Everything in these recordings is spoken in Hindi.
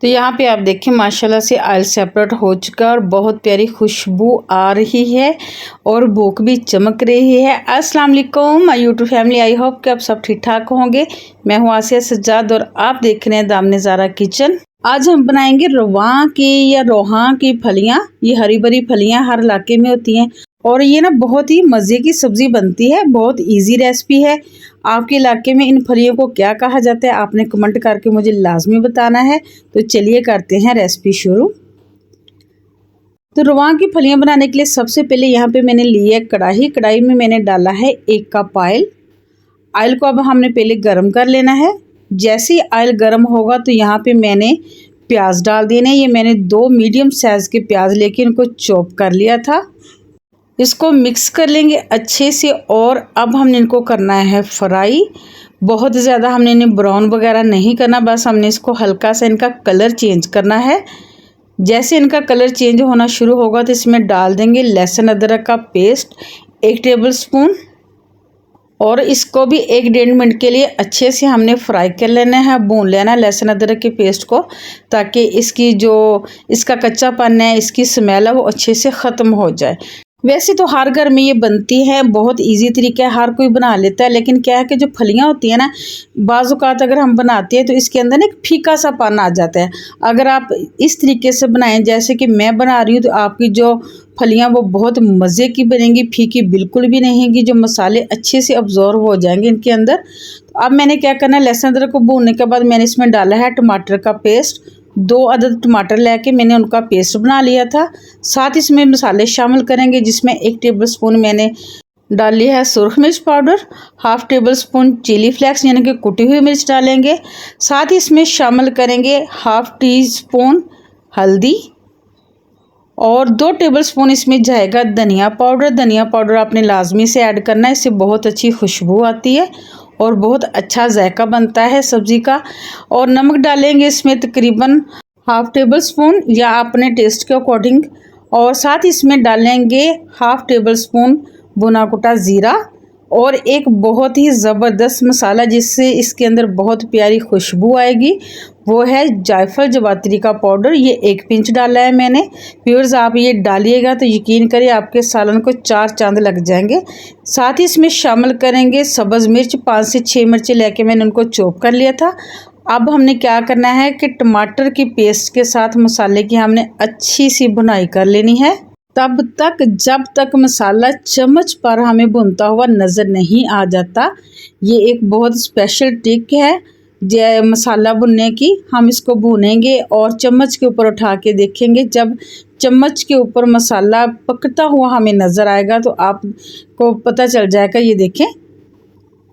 तो यहाँ पे आप देखें माशाल्लाह से ऑयल सेपरेट हो चुका है और बहुत प्यारी खुशबू आ रही है और भूख भी चमक रही है। अस्सलाम वालेकुम my YouTube family, I hope कि आप सब ठीक ठाक होंगे। मैं हूँ आसिया सज्जाद और आप देख रहे हैं दामने ज़ारा किचन। आज हम बनाएंगे रवां की या रोहां की फलियाँ। ये हरी भरी फलियाँ हर इलाके में होती हैं और ये ना बहुत ही मज़े की सब्ज़ी बनती है। बहुत इजी रेसिपी है। आपके इलाके में इन फलियों को क्या कहा जाता है आपने कमेंट करके मुझे लाजमी बताना है। तो चलिए करते हैं रेसिपी शुरू। तो रवां की फलियां बनाने के लिए सबसे पहले यहाँ पे मैंने ली है कढ़ाई। कढ़ाई में मैंने डाला है 1 कप ऑयल। ऑयल को अब हमने पहले गर्म कर लेना है। जैसे ही ऑयल गर्म होगा तो यहाँ पे मैंने प्याज डाल देने। ये मैंने 2 मीडियम साइज़ के प्याज लेके इनको चॉप कर लिया था। इसको मिक्स कर लेंगे अच्छे से और अब हमने इनको करना है फ्राई। बहुत ज़्यादा हमने इन्हें ब्राउन वगैरह नहीं करना, बस हमने इसको हल्का सा इनका कलर चेंज करना है। जैसे इनका कलर चेंज होना शुरू होगा तो इसमें डाल देंगे लहसुन अदरक का पेस्ट 1 टेबल स्पून और इसको भी 1-1.5 मिनट के लिए अच्छे से हमने फ्राई कर लेना है, भून लेना है लहसुन अदरक के पेस्ट को, ताकि इसकी जो इसका कच्चापन है, इसकी स्मेल है वो अच्छे से ख़त्म हो जाए। वैसे तो हर घर में ये बनती है, बहुत इजी तरीका है, हर कोई बना लेता है। लेकिन क्या है कि जो फलियां होती हैं ना, बाज़ औक़ात अगर हम बनाते हैं तो इसके अंदर ना एक फीका सा पाना आ जाता है। अगर आप इस तरीके से बनाएं जैसे कि मैं बना रही हूँ तो आपकी जो फलियां वो बहुत मज़े की बनेंगी, फीकी बिल्कुल भी नहीं होंगी। जो मसाले अच्छे से अब्जॉर्ब हो जाएंगे इनके अंदर। तो अब मैंने क्या करना है, लहसुन अदरक को भूनने के बाद मैंने इसमें डाला है टमाटर का पेस्ट। 2 अदद टमाटर लेके मैंने उनका पेस्ट बना लिया था। साथ इसमें मसाले शामिल करेंगे जिसमें 1 टेबल स्पून मैंने डाली है सुरख मिर्च powder, 1/2 table spoon chilli flakes यानी कि कुटी हुई मिर्च डालेंगे। साथ ही इसमें शामिल करेंगे 1/2 टीस्पून हल्दी और 2 टेबल स्पून इसमें जाएगा धनिया पाउडर। धनिया पाउडर आपने लाजमी से ऐड करना है, इससे बहुत अच्छी खुशबू आती है और बहुत अच्छा जायका बनता है सब्ज़ी का। और नमक डालेंगे इसमें तकरीबन 1/2 टेबल स्पून या अपने टेस्ट के अकॉर्डिंग। और साथ इसमें डालेंगे 1/2 टेबल स्पून भुना कुटा ज़ीरा और एक बहुत ही ज़बरदस्त मसाला जिससे इसके अंदर बहुत प्यारी खुशबू आएगी, वो है जायफल जवात्री का पाउडर। ये 1 पिंच डाला है मैंने। व्यूअर्स आप ये डालिएगा तो यकीन करिए आपके सालन को 4 चांद लग जाएंगे। साथ ही इसमें शामिल करेंगे सब्ज़ मिर्च, 5 से 6 मिर्चें लेके मैंने उनको चॉप कर लिया था। अब हमने क्या करना है कि टमाटर की पेस्ट के साथ मसाले की हमने अच्छी सी भुनाई कर लेनी है, तब तक जब तक मसाला चम्मच पर हमें भुनता हुआ नज़र नहीं आ जाता। ये एक बहुत स्पेशल ट्रिक है मसाला भुनने की। हम इसको भूनेंगे और चम्मच के ऊपर उठा के देखेंगे। जब चम्मच के ऊपर मसाला पकता हुआ हमें नज़र आएगा तो आपको पता चल जाएगा। ये देखें,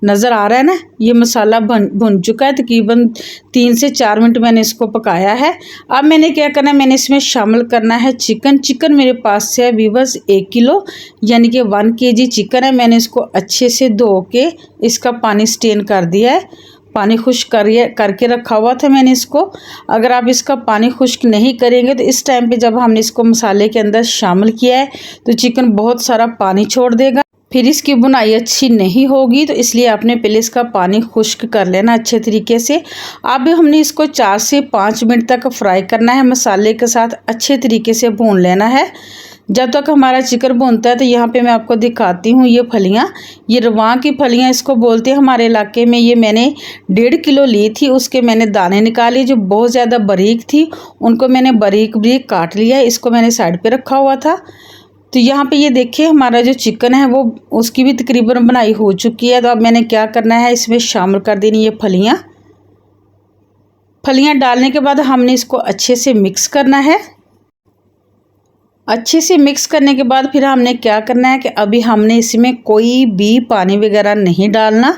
नज़र आ रहा है ना, ये मसाला भुन चुका है। तकरीबन 3 से 4 मिनट मैंने इसको पकाया है। अब मैंने क्या करना है, मैंने इसमें शामिल करना है चिकन। चिकन मेरे पास से है व्यूअर्स 1 किलो यानी कि 1 kg चिकन है। मैंने इसको अच्छे से धो के इसका पानी स्टेन कर दिया है। पानी खुश्क करके रखा हुआ था मैंने इसको। अगर आप इसका पानी खुश्क नहीं करेंगे तो इस टाइम पे जब हमने इसको मसाले के अंदर शामिल किया है तो चिकन बहुत सारा पानी छोड़ देगा, फिर इसकी बुनाई अच्छी नहीं होगी। तो इसलिए आपने पहले इसका पानी खुश्क कर लेना अच्छे तरीके से। अब हमने इसको 4 से 5 मिनट तक फ्राई करना है, मसाले के साथ अच्छे तरीके से भून लेना है। जब तक हमारा चिकन भूनता है तो यहाँ पे मैं आपको दिखाती हूँ ये फलियाँ। ये रवां की फलियाँ इसको बोलते हैं हमारे इलाके में। ये मैंने 1.5 किलो ली थी, उसके मैंने दाने निकाले जो बहुत ज़्यादा बारीक थी, उनको मैंने बारीक बारीक काट लिया। इसको मैंने साइड पे रखा हुआ था। तो यहाँ पे ये देखिए हमारा जो चिकन है वो उसकी भी तकरीबन बनाई हो चुकी है। तो अब मैंने क्या करना है, इसमें शामिल कर देनी ये फलियाँ। फलियाँ डालने के बाद हमने इसको अच्छे से मिक्स करना है। अच्छे से मिक्स करने के बाद फिर हमने क्या करना है कि अभी हमने इसमें कोई भी पानी वगैरह नहीं डालना,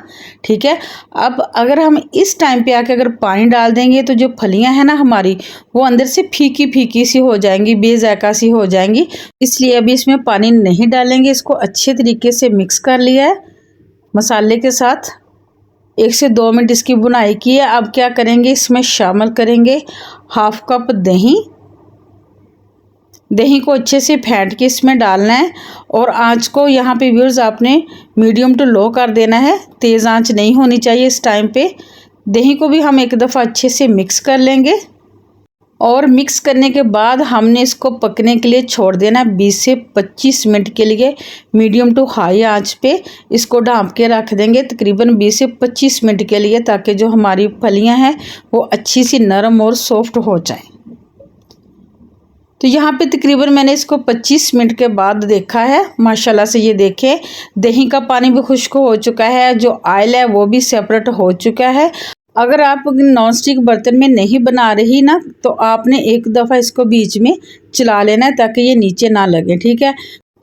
ठीक है। अब अगर हम इस टाइम पे आके अगर पानी डाल देंगे तो जो फलियां हैं ना हमारी, वो अंदर से फीकी फीकी सी हो जाएंगी, बेजायका सी हो जाएंगी। इसलिए अभी इसमें पानी नहीं डालेंगे। इसको अच्छे तरीके से मिक्स कर लिया है मसाले के साथ। 1 से 2 मिनट इसकी बुनाई की है। अब क्या करेंगे, इसमें शामिल करेंगे 1/2 कप दही। दही को अच्छे से फेंट के इसमें डालना है और आंच को यहाँ पे व्यूअर्स आपने मीडियम टू लो कर देना है, तेज़ आंच नहीं होनी चाहिए इस टाइम पे। दही को भी हम एक दफ़ा अच्छे से मिक्स कर लेंगे। और मिक्स करने के बाद हमने इसको पकने के लिए छोड़ देना 20 से 25 मिनट के लिए मीडियम टू हाई आंच पे इसको ढाँप के रख देंगे तकरीबन 20 से 25 मिनट के लिए, ताकि जो हमारी फलियां हैं वो अच्छी सी नरम और सॉफ्ट हो जाएं। तो यहाँ पे तकरीबन मैंने इसको 25 मिनट के बाद देखा है, माशाल्लाह से ये देखें दही का पानी भी खुश्क हो चुका है, जो ऑयल है वो भी सेपरेट हो चुका है। अगर आप नॉन स्टिक बर्तन में नहीं बना रही ना तो आपने एक दफ़ा इसको बीच में चला लेना है ताकि ये नीचे ना लगे, ठीक है।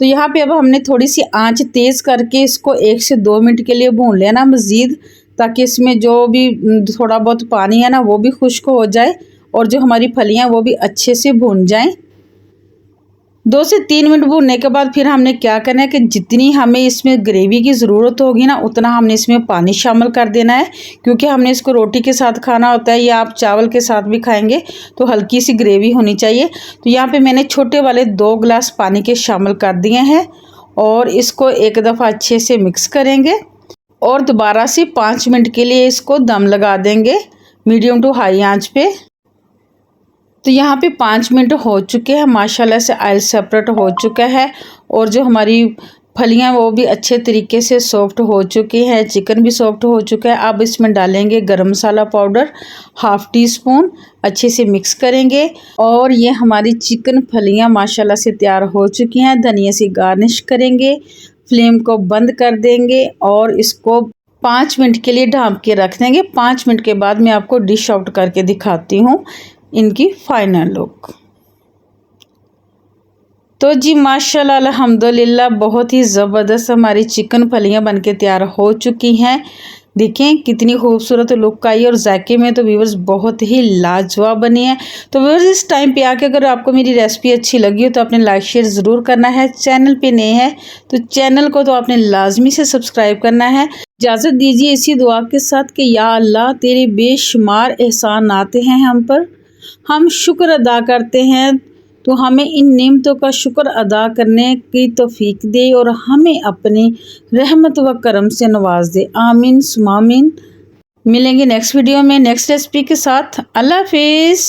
तो यहाँ पे अब हमने थोड़ी सी आंच तेज़ करके इसको 1 से 2 मिनट के लिए भून लेना मज़ीद, ताकि इसमें जो भी थोड़ा बहुत पानी है ना वो भी खुश्क हो जाए और जो हमारी फलियाँ वो भी अच्छे से भून जाएँ। 2 से 3 मिनट भूनने के बाद फिर हमने क्या करना है कि जितनी हमें इसमें ग्रेवी की ज़रूरत होगी ना उतना हमने इसमें पानी शामिल कर देना है, क्योंकि हमने इसको रोटी के साथ खाना होता है या आप चावल के साथ भी खाएंगे तो हल्की सी ग्रेवी होनी चाहिए। तो यहाँ पे मैंने छोटे वाले 2 गिलास पानी के शामिल कर दिए हैं और इसको एक दफ़ा अच्छे से मिक्स करेंगे और दोबारा से 5 मिनट के लिए इसको दम लगा देंगे मीडियम टू हाई आँच पे। तो यहाँ पे 5 मिनट हो चुके हैं, माशाल्लाह से ऑयल सेपरेट हो चुका है और जो हमारी फलियाँ वो भी अच्छे तरीके से सॉफ्ट हो चुकी हैं, चिकन भी सॉफ्ट हो चुका है। अब इसमें डालेंगे गरम मसाला पाउडर ½ टी स्पून, अच्छे से मिक्स करेंगे और ये हमारी चिकन फलियाँ माशाल्लाह से तैयार हो चुकी हैं। धनिया से गार्निश करेंगे, फ्लेम को बंद कर देंगे और इसको 5 मिनट के लिए ढाँप के रख देंगे। 5 मिनट के बाद मैं आपको डिश आउट करके दिखाती हूँ इनकी फाइनल लुक। तो जी माशाल्लाह अल्हम्दुलिल्लाह बहुत ही ज़बरदस्त हमारी चिकन फलियां बनके तैयार हो चुकी हैं। देखें कितनी खूबसूरत लुक आई है और जायके में तो व्यूअर्स बहुत ही लाजवाब बनी है। तो व्यूअर्स इस टाइम पे आके अगर आपको मेरी रेसिपी अच्छी लगी हो तो आपने लाइक शेयर ज़रूर करना है। चैनल पे नए हैं तो चैनल को तो आपने लाजमी से सब्सक्राइब करना है। इजाज़त दीजिए इसी दुआ के साथ कि या अल्लाह तेरे बेशुमार एहसान आते हैं हम पर, हम शुक्र अदा करते हैं, तो हमें इन नेमतों का शुक्र अदा करने की तौफीक दे और हमें अपनी रहमत व करम से नवाज दे। आमीन सुमा आमीन। मिलेंगे नेक्स्ट वीडियो में नेक्स्ट रेसिपी के साथ। अल्लाह हाफिज़।